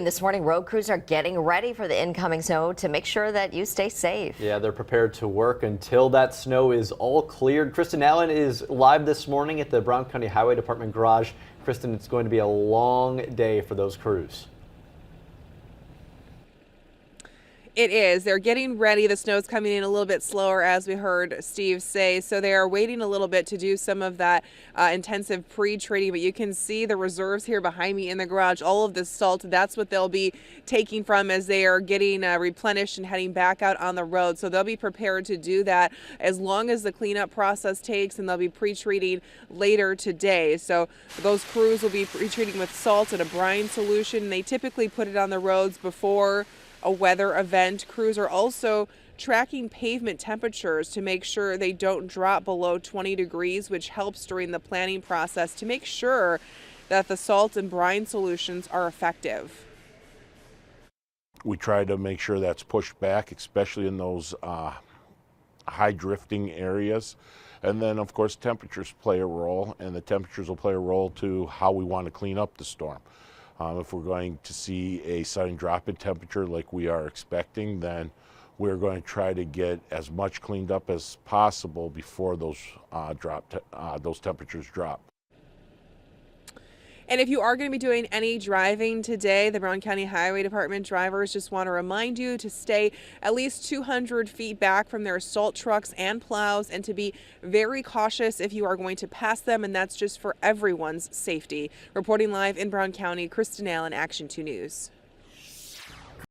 This morning, road crews are getting ready for the incoming snow to make sure that you stay safe. Yeah, they're prepared to work until that snow is all cleared. Kristen Allen is live this morning at the Brown County Highway Department garage. Kristen, it's going to be a long day for those crews. It is. They're getting ready. The snow's coming in a little bit slower, as we heard Steve say. So they are waiting a little bit to do some of that intensive pre-treating. But you can see the reserves here behind me in the garage. All of this salt, that's what they'll be taking from as they are getting replenished and heading back out on the road. So they'll be prepared to do that as long as the cleanup process takes, and they'll be pre-treating later today. So those crews will be pre-treating with salt and a brine solution. They typically put it on the roads before a weather event. Crews are also tracking pavement temperatures to make sure they don't drop below 20 degrees, which helps during the planning process to make sure that the salt and brine solutions are effective. We try to make sure that's pushed back, especially in those high drifting areas. And then, of course, temperatures play a role, and the temperatures will play a role to how we want to clean up the storm. If we're going to see a sudden drop in temperature like we are expecting, then we're going to try to get as much cleaned up as possible before those temperatures drop. And if you are going to be doing any driving today, the Brown County Highway Department drivers just want to remind you to stay at least 200 feet back from their salt trucks and plows, and to be very cautious if you are going to pass them, and that's just for everyone's safety. Reporting live in Brown County, Kristen Allen, Action 2 News.